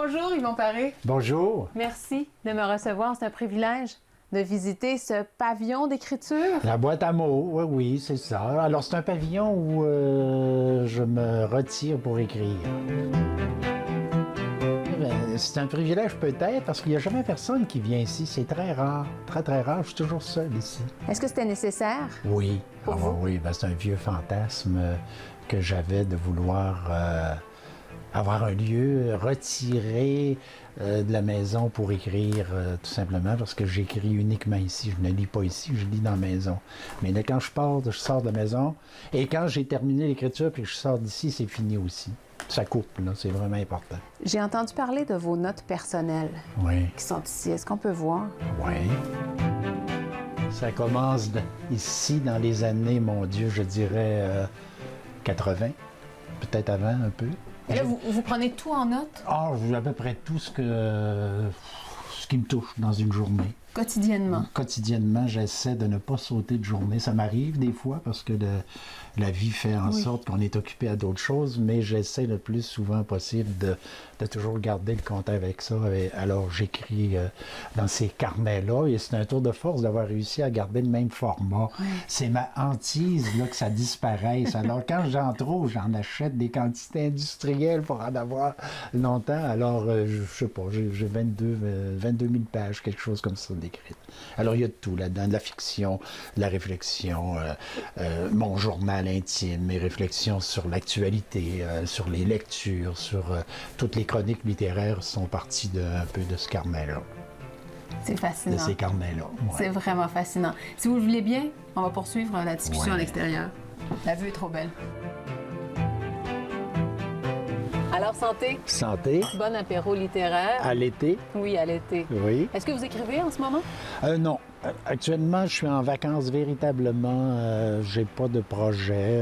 Bonjour Yvon Paré. Bonjour. Merci de me recevoir. C'est un privilège de visiter ce pavillon d'écriture. La boîte à mots, oui, oui, c'est ça. Alors, c'est un pavillon où je me retire pour écrire. C'est un privilège peut-être parce qu'il n'y a jamais personne qui vient ici. C'est très rare, très, très rare. Je suis toujours seul ici. Est-ce que c'était nécessaire? Oui. Pour vous? Oui, c'est un vieux fantasme que j'avais de vouloir avoir un lieu retiré de la maison pour écrire, tout simplement, parce que j'écris uniquement ici. Je ne lis pas ici, je lis dans la maison. Mais là, quand je sors de la maison, et quand j'ai terminé l'écriture puis que je sors d'ici, c'est fini aussi. Ça coupe, là, c'est vraiment important. J'ai entendu parler de vos notes personnelles Oui. qui sont ici. Est-ce qu'on peut voir? Oui. Ça commence ici dans les années, mon Dieu, je dirais 80, peut-être avant un peu. Et là, vous prenez tout en note? Ah, à peu près tout ce qui me touche dans une journée. Quotidiennement? Quotidiennement, j'essaie de ne pas sauter de journée. Ça m'arrive des fois parce que la vie fait en sorte qu'on est occupé à d'autres choses, mais j'essaie le plus souvent possible de toujours garder le contact avec ça. Et alors, j'écris dans ces carnets-là et c'est un tour de force d'avoir réussi à garder le même format. Oui. C'est ma hantise là, que ça disparaisse. Alors, quand j'en trouve, j'en achète des quantités industrielles pour en avoir longtemps. Alors, je sais pas, j'ai 22 000 pages, quelque chose comme ça d'écrites. Alors, il y a de tout là-dedans, de la fiction, de la réflexion, mon journal intime, mes réflexions sur l'actualité, sur les lectures, sur toutes les chroniques littéraires sont parties un peu de ce carnet-là. C'est fascinant. De ces carnets-là. Ouais. C'est vraiment fascinant. Si vous le voulez bien, on va poursuivre la discussion à l'extérieur. La vue est trop belle. Alors, santé. Santé. Bon apéro littéraire. À l'été. Oui, à l'été. Oui. Est-ce que vous écrivez en ce moment? Non. Actuellement, je suis en vacances véritablement. J'ai pas de projet.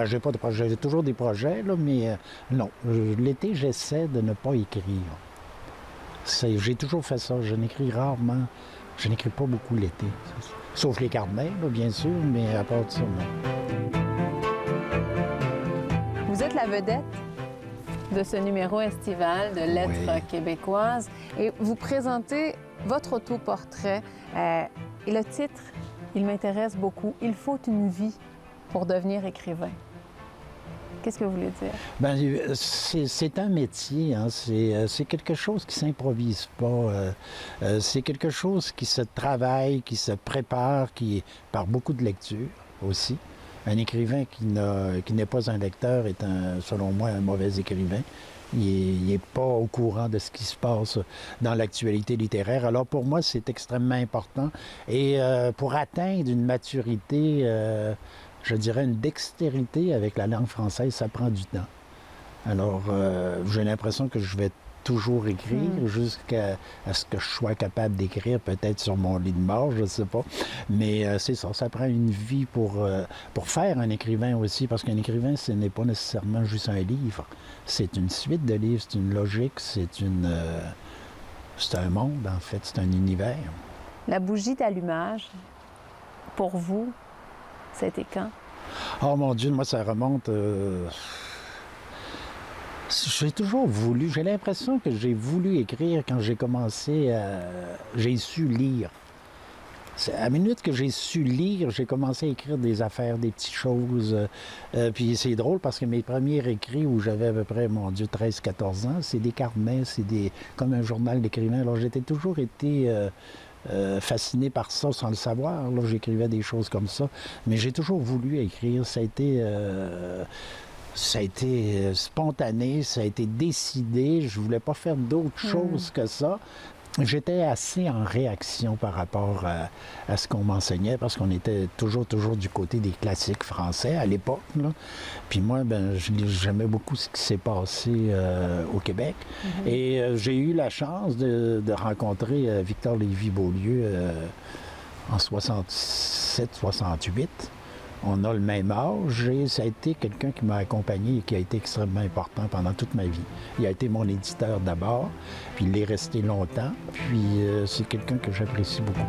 J'ai pas de projet. J'ai toujours des projets, là, mais non. L'été, j'essaie de ne pas écrire. J'ai toujours fait ça. Je n'écris rarement. Je n'écris pas beaucoup l'été. Sauf les carnets, là, bien sûr, mais à part de ça, non. Vous êtes la vedette de ce numéro estival de Lettres québécoises et vous présentez votre autoportrait. Et le titre, il m'intéresse beaucoup. Il faut une vie pour devenir écrivain. Qu'est-ce que vous voulez dire? C'est un métier, hein. C'est quelque chose qui ne s'improvise pas. C'est quelque chose qui se travaille, qui se prépare, par beaucoup de lecture aussi. Un écrivain qui n'est pas un lecteur est, selon moi, un mauvais écrivain. Il n'est pas au courant de ce qui se passe dans l'actualité littéraire. Alors pour moi, c'est extrêmement important. Et pour atteindre une maturité, je dirais une dextérité avec la langue française, ça prend du temps. Alors j'ai l'impression que je vais toujours écrire jusqu'à ce que je sois capable d'écrire, peut-être sur mon lit de mort, je ne sais pas. Mais c'est ça, ça prend une vie pour faire un écrivain aussi, parce qu'un écrivain, ce n'est pas nécessairement juste un livre. C'est une suite de livres, c'est une logique, c'est un monde, en fait, c'est un univers. La bougie d'allumage, pour vous, ça a été quand? Oh mon Dieu, moi, ça remonte... J'ai toujours voulu, j'ai l'impression que j'ai voulu écrire quand j'ai commencé j'ai su lire. À la minute que j'ai su lire, j'ai commencé à écrire des affaires, des petites choses. Puis c'est drôle parce que mes premiers écrits où j'avais à peu près, mon Dieu, 13-14 ans, c'est des carnets, comme un journal d'écrivain. Alors j'ai toujours été fasciné par ça sans le savoir. Là, j'écrivais des choses comme ça. Mais j'ai toujours voulu écrire. Ça a été spontané, ça a été décidé. Je voulais pas faire d'autre chose que ça. J'étais assez en réaction par rapport à ce qu'on m'enseignait, parce qu'on était toujours du côté des classiques français à l'époque. Puis moi, j'aimais beaucoup ce qui s'est passé au Québec. Et j'ai eu la chance de rencontrer Victor Lévy-Beaulieu en 67-68. On a le même âge et ça a été quelqu'un qui m'a accompagné et qui a été extrêmement important pendant toute ma vie. Il a été mon éditeur d'abord, puis il est resté longtemps, puis c'est quelqu'un que j'apprécie beaucoup.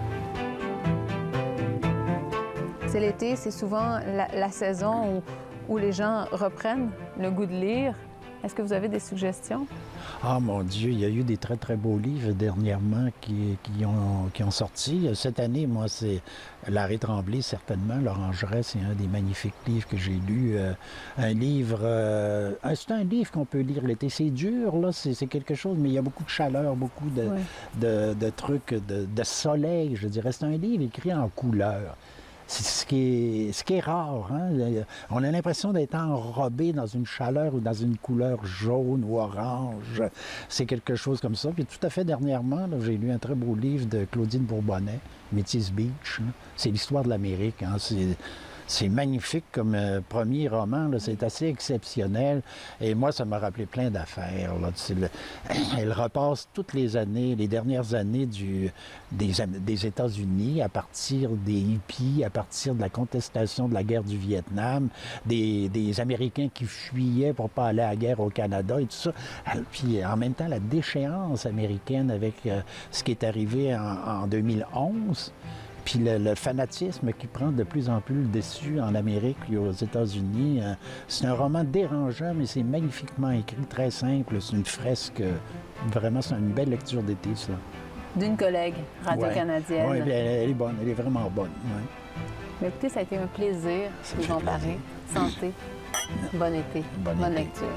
C'est l'été, c'est souvent la saison où les gens reprennent le goût de lire. Est-ce que vous avez des suggestions? Ah mon Dieu, il y a eu des très très beaux livres dernièrement qui ont sorti. Cette année, moi, c'est Larry Tremblay, certainement. L'Orangerie, c'est un des magnifiques livres que j'ai lu. Un livre, c'est un livre qu'on peut lire l'été. C'est dur, là, c'est quelque chose, mais il y a beaucoup de chaleur, beaucoup de trucs, de soleil, je dirais. C'est un livre écrit en couleur. C'est ce qui est rare. Hein? On a l'impression d'être enrobé dans une chaleur ou dans une couleur jaune ou orange. C'est quelque chose comme ça. Puis tout à fait dernièrement, j'ai lu un très beau livre de Claudine Bourbonnais, Métis Beach. Hein? C'est l'histoire de l'Amérique. Hein? C'est magnifique comme premier roman. C'est assez exceptionnel. Et moi, ça m'a rappelé plein d'affaires. Elle repasse toutes les années, les dernières années des États-Unis, à partir des hippies, à partir de la contestation de la guerre du Vietnam, des Américains qui fuyaient pour ne pas aller à la guerre au Canada et tout ça. Puis en même temps, la déchéance américaine avec ce qui est arrivé en 2011. Puis le fanatisme qui prend de plus en plus le dessus en Amérique et aux États-Unis. C'est un roman dérangeant, mais c'est magnifiquement écrit, très simple. C'est une fresque. Vraiment, c'est une belle lecture d'été, ça. D'une collègue radio-canadienne. Oui, elle est bonne. Elle est vraiment bonne. Ouais. Mais écoutez, ça a été un plaisir de vous en parler. Santé. Bon été. Bonne lecture.